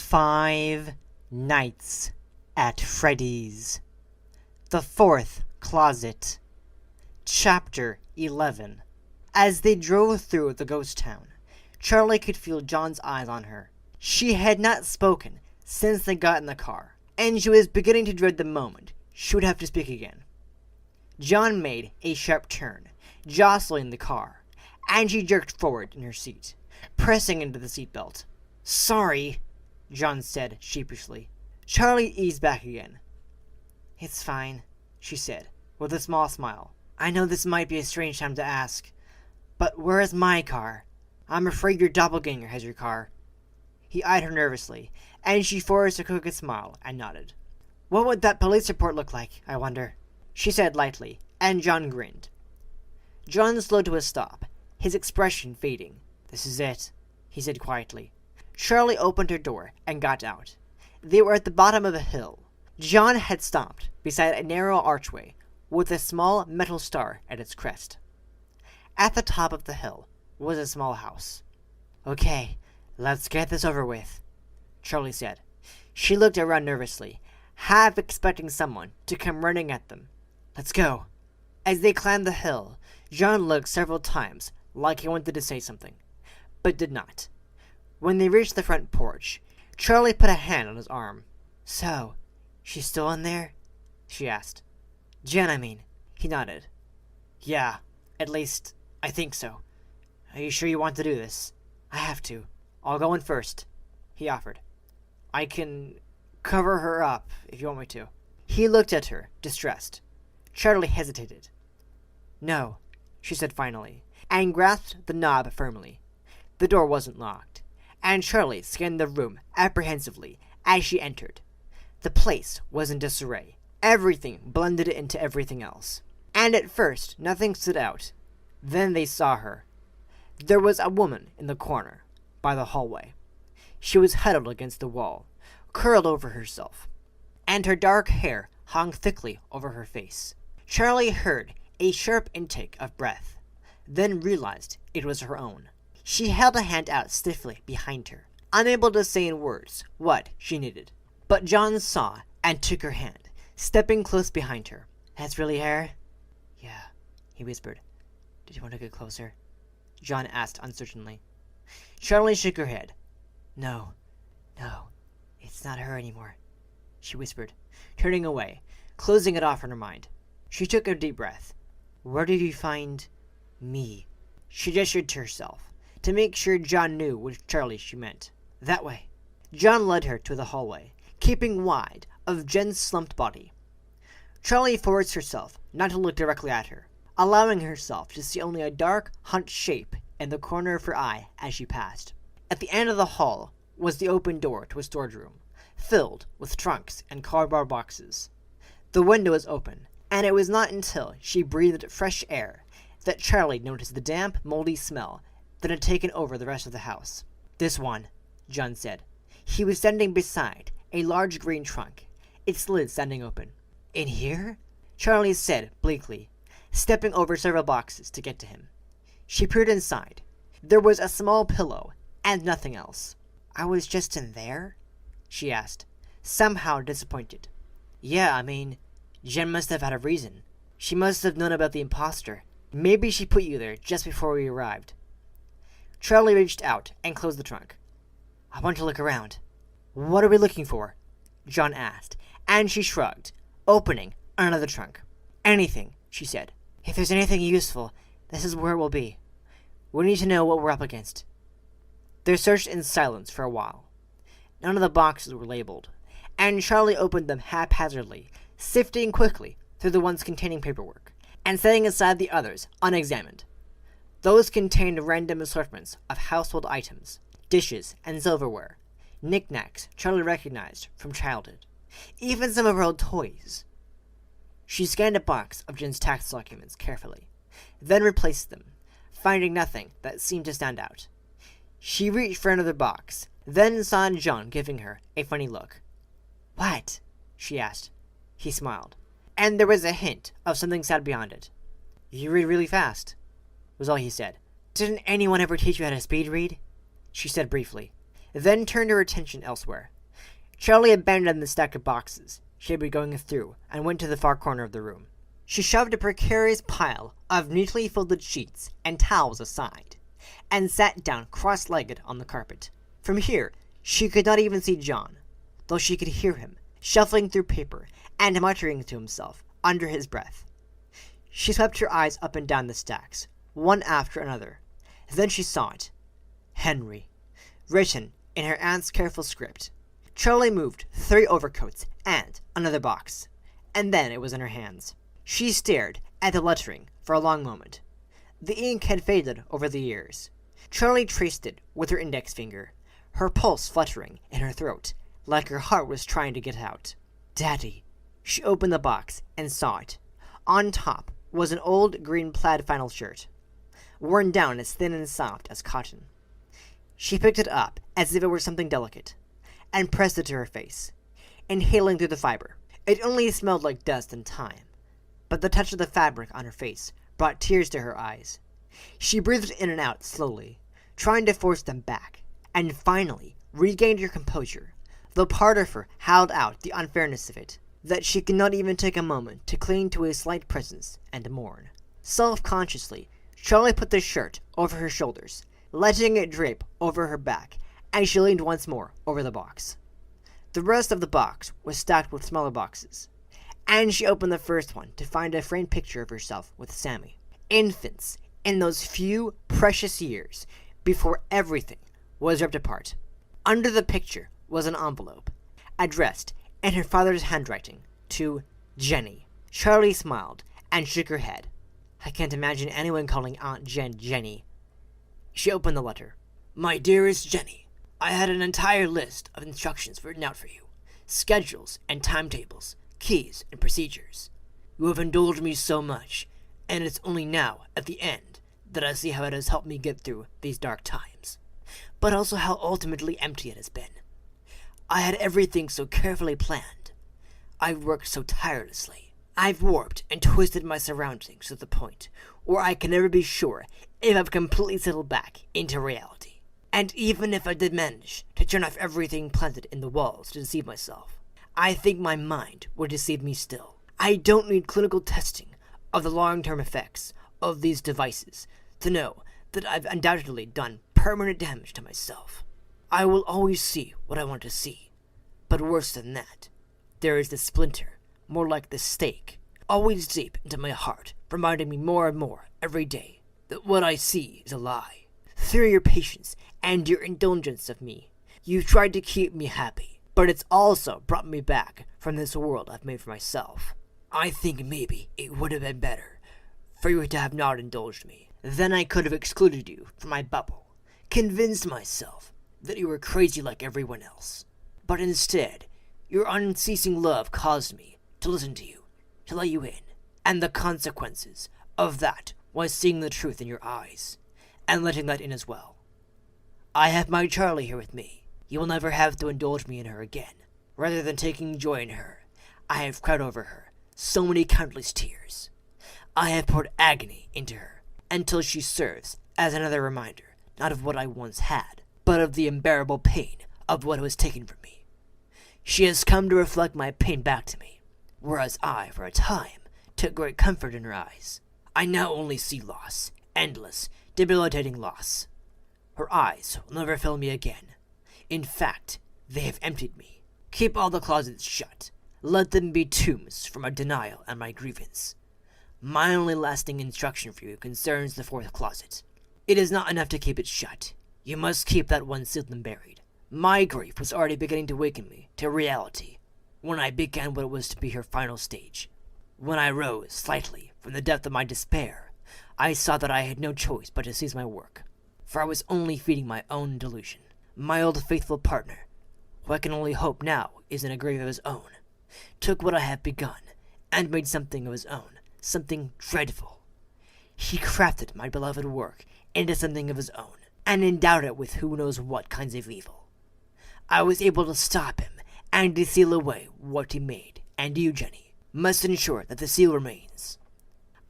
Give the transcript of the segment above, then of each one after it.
5 Nights at Freddy's. The Fourth Closet. Chapter 11. As they drove through the ghost town, Charlie could feel John's eyes on her. She had not spoken since they got in the car, and she was beginning to dread the moment she would have to speak again. John made a sharp turn, jostling the car, and she jerked forward in her seat, pressing into the seatbelt. "Sorry," John said sheepishly. Charlie eased back again. "It's fine," she said, with a small smile. "I know this might be a strange time to ask, but where is my car? I'm afraid your doppelganger has your car." He eyed her nervously, and she forced a crooked smile and nodded. "What would that police report look like, I wonder?" she said lightly, and John grinned. John slowed to a stop, his expression fading. "This is it," he said quietly. Charlie opened her door and got out. They were at the bottom of a hill. John had stopped beside a narrow archway with a small metal star at its crest. At the top of the hill was a small house. "Okay, let's get this over with," Charlie said. She looked around nervously, half expecting someone to come running at them. "Let's go." As they climbed the hill, John looked several times like he wanted to say something, but did not. When they reached the front porch, Charlie put a hand on his arm. "So, she's still in there?" she asked. "Jen, I mean." He nodded. "Yeah, at least, I think so. Are you sure you want to do this?" "I have to. I'll go in first," he offered. "I can cover her up if you want me to." He looked at her, distressed. Charlie hesitated. "No," she said finally, and grasped the knob firmly. The door wasn't locked, and Charlie scanned the room apprehensively as she entered. The place was in disarray. Everything blended into everything else. And at first, nothing stood out. Then they saw her. There was a woman in the corner, by the hallway. She was huddled against the wall, curled over herself, and her dark hair hung thickly over her face. Charlie heard a sharp intake of breath, then realized it was her own. She held a hand out stiffly behind her, unable to say in words what she needed. But John saw and took her hand, stepping close behind her. "That's really her?" "Yeah," he whispered. "Did you want to get closer?" John asked uncertainly. Charlie shook her head. No, it's not her anymore," she whispered, turning away, closing it off in her mind. She took a deep breath. "Where did you find me?" She gestured to herself, to make sure John knew which Charlie she meant. "That way." John led her to the hallway, keeping wide of Jen's slumped body. Charlie forced herself not to look directly at her, allowing herself to see only a dark, hunched shape in the corner of her eye as she passed. At the end of the hall was the open door to a storage room, filled with trunks and cardboard boxes. The window was open, and it was not until she breathed fresh air that Charlie noticed the damp, moldy smell that had taken over the rest of the house. "This one," John said. He was standing beside a large green trunk, its lid standing open. "In here?" Charlie said bleakly, stepping over several boxes to get to him. She peered inside. There was a small pillow and nothing else. "I was just in there?" she asked, somehow disappointed. "Yeah, I mean, Jen must have had a reason. She must have known about the imposter. Maybe she put you there just before we arrived." Charlie reached out and closed the trunk. "I want to look around." "What are we looking for?" John asked, and she shrugged, opening another trunk. "Anything," she said. "If there's anything useful, this is where it will be. We need to know what we're up against." They searched in silence for a while. None of the boxes were labeled, and Charlie opened them haphazardly, sifting quickly through the ones containing paperwork, and setting aside the others unexamined. Those contained random assortments of household items, dishes and silverware, knickknacks Charlie recognized from childhood, even some of her old toys. She scanned a box of Jen's tax documents carefully, then replaced them, finding nothing that seemed to stand out. She reached for another box, then saw John giving her a funny look. "What?" she asked. He smiled, and there was a hint of something sad beyond it. "You read really fast," was all he said. "Didn't anyone ever teach you how to speed read?" she said briefly, then turned her attention elsewhere. Charlie abandoned the stack of boxes she had been going through and went to the far corner of the room. She shoved a precarious pile of neatly folded sheets and towels aside, and sat down cross-legged on the carpet. From here, she could not even see John, though she could hear him shuffling through paper and muttering to himself under his breath. She swept her eyes up and down the stacks, one after another. Then she saw it. Henry, written in her aunt's careful script. Charlie moved 3 overcoats and another box, and then it was in her hands. She stared at the lettering for a long moment. The ink had faded over the years. Charlie traced it with her index finger, her pulse fluttering in her throat, like her heart was trying to get out. Daddy. She opened the box and saw it. On top was an old green plaid flannel shirt, worn down as thin and soft as cotton. She picked it up as if it were something delicate, and pressed it to her face, inhaling through the fiber. It only smelled like dust and time, but the touch of the fabric on her face brought tears to her eyes. She breathed in and out slowly, trying to force them back, and finally regained her composure, though part of her howled out the unfairness of it, that she could not even take a moment to cling to his slight presence and mourn. Self-consciously, Charlie put the shirt over her shoulders, letting it drape over her back, and she leaned once more over the box. The rest of the box was stacked with smaller boxes, and she opened the first one to find a framed picture of herself with Sammy. Infants in those few precious years before everything was ripped apart. Under the picture was an envelope, addressed in her father's handwriting to Jenny. Charlie smiled and shook her head. I can't imagine anyone calling Aunt Jen Jenny. She opened the letter. My dearest Jenny, I had an entire list of instructions written out for you, schedules and timetables, keys and procedures. You have indulged me so much, and it's only now, at the end, that I see how it has helped me get through these dark times, but also how ultimately empty it has been. I had everything so carefully planned. I've worked so tirelessly. I've warped and twisted my surroundings to the point where I can never be sure if I've completely settled back into reality. And even if I did manage to turn off everything planted in the walls to deceive myself, I think my mind would deceive me still. I don't need clinical testing of the long-term effects of these devices to know that I've undoubtedly done permanent damage to myself. I will always see what I want to see. But worse than that, there is the splinter, more like the stake, always deep into my heart, reminding me more and more every day that what I see is a lie. Through your patience and your indulgence of me, you've tried to keep me happy, but it's also brought me back from this world I've made for myself. I think maybe it would have been better for you to have not indulged me. Then I could have excluded you from my bubble, convinced myself that you were crazy like everyone else. But instead, your unceasing love caused me to listen to you, to let you in, and the consequences of that was seeing the truth in your eyes, and letting that in as well. I have my Charlie here with me. You will never have to indulge me in her again. Rather than taking joy in her, I have cried over her so many countless tears. I have poured agony into her, until she serves as another reminder, not of what I once had, but of the unbearable pain of what was taken from me. She has come to reflect my pain back to me, whereas I, for a time, took great comfort in her eyes. I now only see loss, endless, debilitating loss. Her eyes will never fail me again. In fact, they have emptied me. Keep all the closets shut. Let them be tombs for my denial and my grievance. My only lasting instruction for you concerns the 4th closet. It is not enough to keep it shut. You must keep that one sealed and buried. My grief was already beginning to waken me to reality when I began what was to be her final stage. When I rose slightly from the depth of my despair, I saw that I had no choice but to cease my work, for I was only feeding my own delusion. My old faithful partner, who I can only hope now is in a grave of his own, took what I had begun and made something of his own, something dreadful. He crafted my beloved work into something of his own, and endowed it with who knows what kinds of evil. I was able to stop him and to seal away what he made, and you, Jenny, must ensure that the seal remains.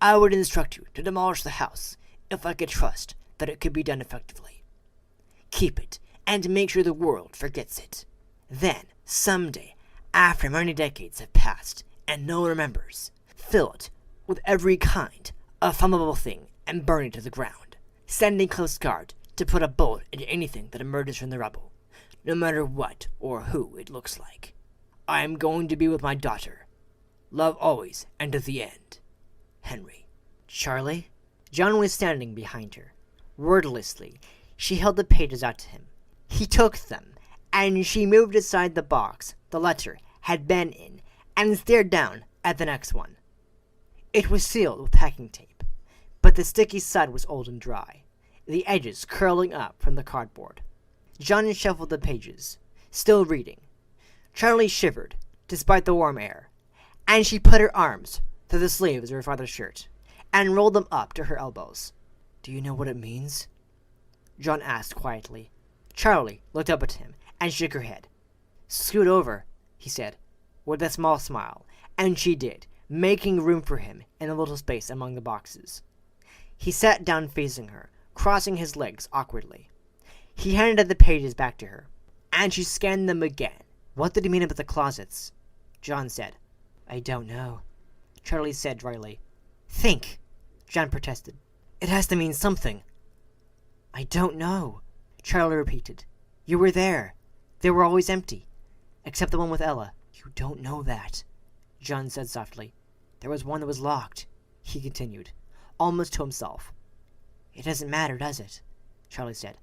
I would instruct you to demolish the house if I could trust that it could be done effectively. Keep it, and make sure the world forgets it. Then, Someday, after many decades have passed and no one remembers, fill it with every kind of flammable thing and burn it to the ground, sending Coast Guard to put a bullet into anything that emerges from the rubble, no matter what or who it looks like. I am going to be with my daughter. Love always and to the end. Henry. Charlie? John was standing behind her. Wordlessly, she held the pages out to him. He took them, and she moved aside the box the letter had been in and stared down at the next one. It was sealed with packing tape, but the sticky side was old and dry, the edges curling up from the cardboard. John shuffled the pages, still reading. Charlie shivered, despite the warm air, and she put her arms through the sleeves of her father's shirt and rolled them up to her elbows. Do you know what it means? John asked quietly. Charlie looked up at him and shook her head. Scoot over, he said, with a small smile, and she did, making room for him in the little space among the boxes. He sat down facing her, crossing his legs awkwardly. He handed the pages back to her, and she scanned them again. What did he mean about the closets? John said. I don't know, Charlie said dryly. Think, John protested. It has to mean something. I don't know, Charlie repeated. You were there. They were always empty, except the one with Ella. You don't know that, John said softly. There was one that was locked, he continued, almost to himself. It doesn't matter, does it? Charlie said.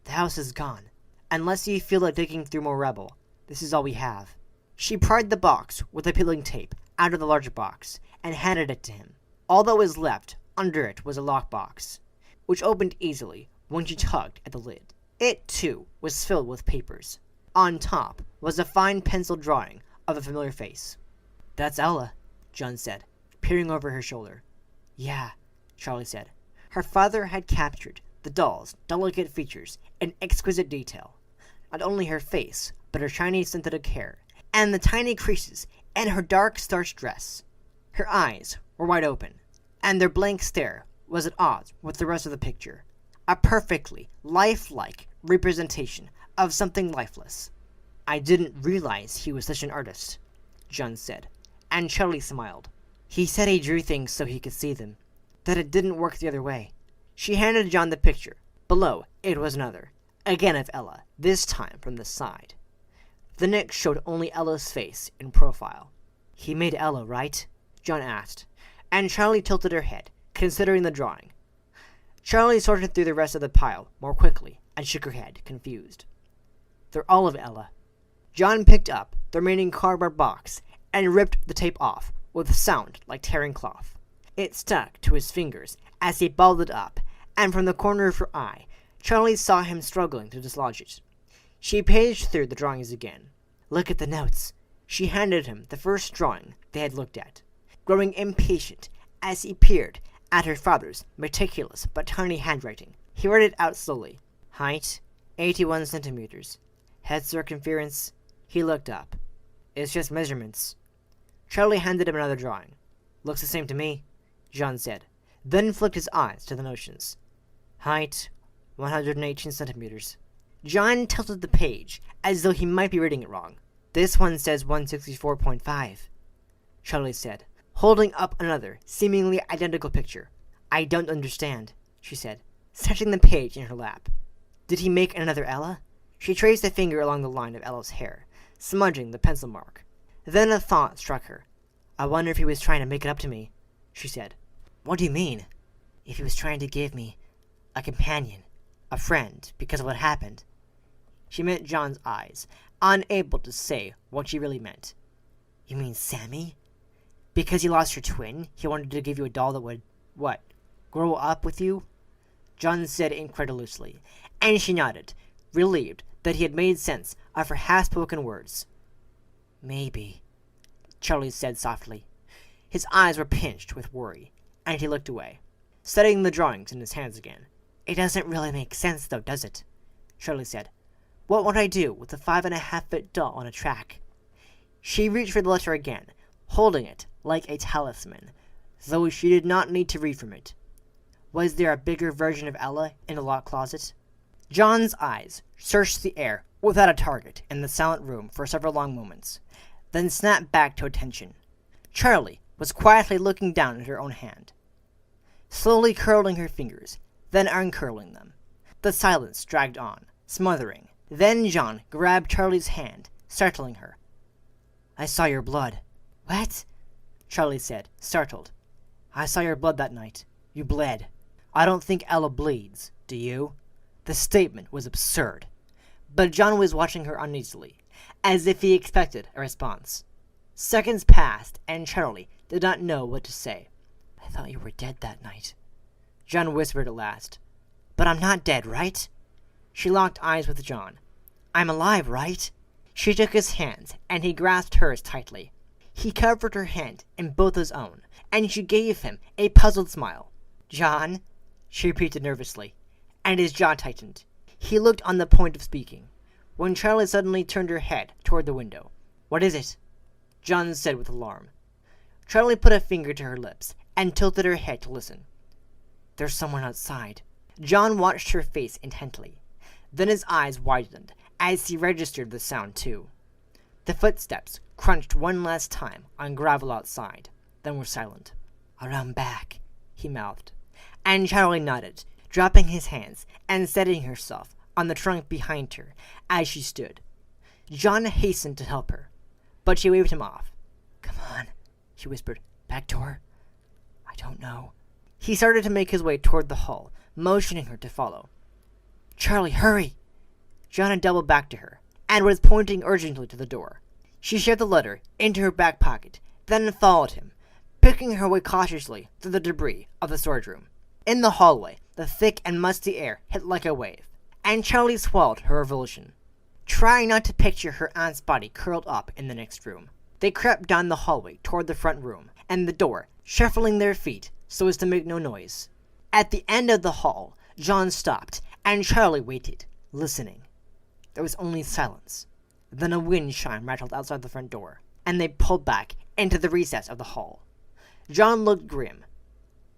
The house is gone. Unless you feel like digging through more rubble, this is all we have. She pried the box with the peeling tape out of the larger box and handed it to him. All that was left under it was a lockbox, which opened easily when she tugged at the lid. It, too, was filled with papers. On top was a fine pencil drawing of a familiar face. That's Ella, John said, peering over her shoulder. Yeah, Charlie said. Her father had captured the doll's delicate features in exquisite detail. Not only her face, but her shiny synthetic hair, and the tiny creases in her dark starched dress. Her eyes were wide open, and their blank stare was at odds with the rest of the picture. A perfectly lifelike representation of something lifeless. I didn't realize he was such an artist, John said, and Charlie smiled. He said he drew things so he could see them, that it didn't work the other way. She handed John the picture. Below, it was another, again of Ella, this time from the side. The next showed only Ella's face in profile. He made Ella, right? John asked, and Charlie tilted her head, considering the drawing. Charlie sorted through the rest of the pile more quickly and shook her head, confused. They're all of Ella. John picked up the remaining cardboard box and ripped the tape off with a sound like tearing cloth. It stuck to his fingers as he balled it up, and from the corner of her eye, Charlie saw him struggling to dislodge it. She paged through the drawings again. Look at the notes. She handed him the first drawing they had looked at, growing impatient as he peered at her father's meticulous but tiny handwriting. He read it out slowly. Height, 81 centimeters. Head circumference. He looked up. It's just measurements. Charlie handed him another drawing. Looks the same to me, John said, then flicked his eyes to the notions. Height, 118 centimeters. John tilted the page as though he might be reading it wrong. This one says 164.5, Charlie said, holding up another, seemingly identical picture. I don't understand, she said, setting the page in her lap. Did he make another Ella? She traced a finger along the line of Ella's hair, smudging the pencil mark. Then a thought struck her. I wonder if he was trying to make it up to me, she said. What do you mean? If he was trying to give me a companion, a friend, because of what happened. She met John's eyes, unable to say what she really meant. You mean Sammy? Because you lost your twin, he wanted to give you a doll that would, what, grow up with you? John said incredulously, and she nodded, relieved that he had made sense of her half-spoken words. Maybe, Charlie said softly. His eyes were pinched with worry, and he looked away, studying the drawings in his hands again. It doesn't really make sense, though, does it? Charlie said. What would I do with a 5.5-foot doll on a track? She reached for the letter again, holding it like a talisman, though she did not need to read from it. Was there a bigger version of Ella in the locked closet? John's eyes searched the air without a target, in the silent room for several long moments, then snapped back to attention. Charlie was quietly looking down at her own hand, slowly curling her fingers, then uncurling them. The silence dragged on, smothering. Then John grabbed Charlie's hand, startling her. "I saw your blood." "What?" Charlie said, startled. "I saw your blood that night. You bled. I don't think Ella bleeds, do you?" The statement was absurd, but John was watching her uneasily, as if he expected a response. Seconds passed, and Charlie did not know what to say. "I thought you were dead that night," John whispered at last. "But I'm not dead, right?" She locked eyes with John. "I'm alive, right?" She took his hands, and he grasped hers tightly. He covered her hand in both his own, and she gave him a puzzled smile. "John?" she repeated nervously, and his jaw tightened. He looked on the point of speaking, when Charlie suddenly turned her head toward the window. "What is it?" John said with alarm. Charlie put a finger to her lips and tilted her head to listen. "There's someone outside." John watched her face intently. Then his eyes widened as he registered the sound too. The footsteps crunched one last time on gravel outside, then were silent. "Around back," he mouthed. And Charlie nodded, dropping his hands and steadying herself on the trunk behind her as she stood. John hastened to help her, but she waved him off. "Come on," she whispered. "Back door?" "I don't know." He started to make his way toward the hall, motioning her to follow. "Charlie, hurry!" John had doubled back to her, and was pointing urgently to the door. She shoved the letter into her back pocket, then followed him, picking her way cautiously through the debris of the storage room. In the hallway, the thick and musty air hit like a wave, and Charlie swallowed her revulsion, trying not to picture her aunt's body curled up in the next room. They crept down the hallway toward the front room, and the door, shuffling their feet so as to make no noise. At the end of the hall, John stopped, and Charlie waited, listening. There was only silence. Then a wind chime rattled outside the front door, and they pulled back into the recess of the hall. John looked grim.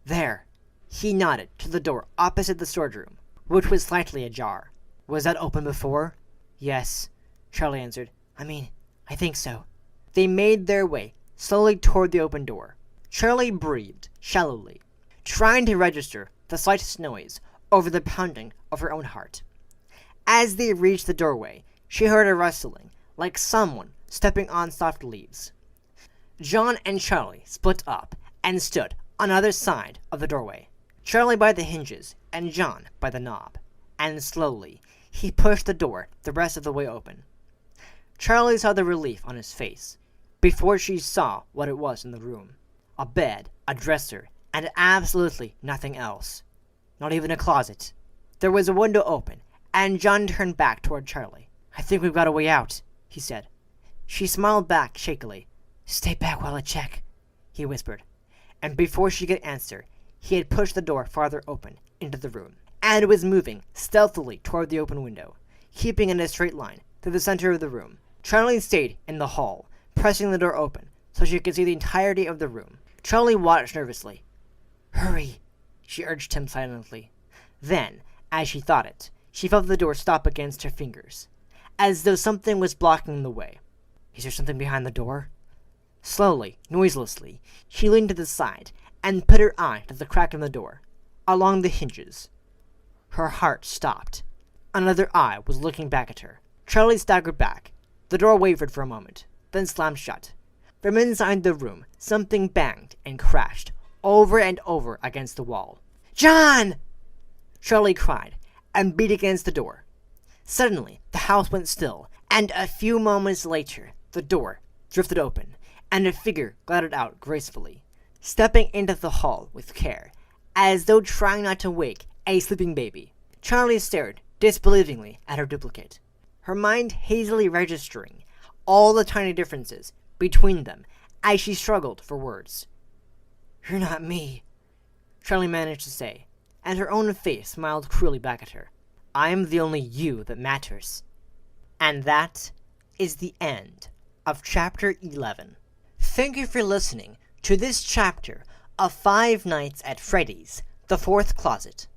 "There." He nodded to the door opposite the storage room, which was slightly ajar. "Was that open before?" "Yes," Charlie answered. I think so." They made their way slowly toward the open door. Charlie breathed shallowly, trying to register the slightest noise over the pounding of her own heart. As they reached the doorway, she heard a rustling, like someone stepping on soft leaves. John and Charlie split up and stood on either side of the doorway, Charlie by the hinges and John by the knob, and slowly he pushed the door the rest of the way open. Charlie saw the relief on his face before she saw what it was in the room. A bed, a dresser, and absolutely nothing else. Not even a closet. There was a window open, and John turned back toward Charlie. "I think we've got a way out," he said. She smiled back shakily. "Stay back while I check," he whispered. And before she could answer, he had pushed the door farther open into the room, and was moving stealthily toward the open window, keeping in a straight line through the center of the room. Charlie stayed in the hall, pressing the door open so she could see the entirety of the room. Charlie watched nervously. "Hurry," she urged him silently. Then, as she thought it, she felt the door stop against her fingers, as though something was blocking the way. "Is there something behind the door?" Slowly, noiselessly, she leaned to the side and put her eye to the crack in the door, along the hinges. Her heart stopped. Another eye was looking back at her. Charlie staggered back. The door wavered for a moment, then slammed shut. From inside the room, something banged and crashed over and over against the wall. "John!" Charlie cried, and beat against the door. Suddenly, the house went still, and a few moments later, the door drifted open, and a figure glided out gracefully, stepping into the hall with care, as though trying not to wake a sleeping baby. Charlie stared disbelievingly at her duplicate, her mind hazily registering all the tiny differences between them as she struggled for words. "You're not me," Charlie managed to say, and her own face smiled cruelly back at her. "I'm the only you that matters." And that is the end of Chapter 11. Thank you for listening to this chapter of Five Nights at Freddy's, The Fourth Closet.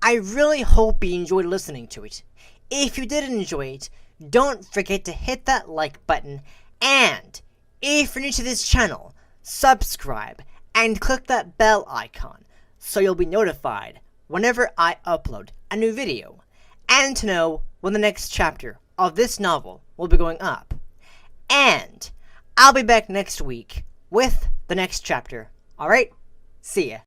I really hope you enjoyed listening to it. If you did enjoy it, don't forget to hit that like button, and if you're new to this channel, subscribe and click that bell icon so you'll be notified whenever I upload a new video, and to know when the next chapter of this novel will be going up. And I'll be back next week with the next chapter. Alright? See ya.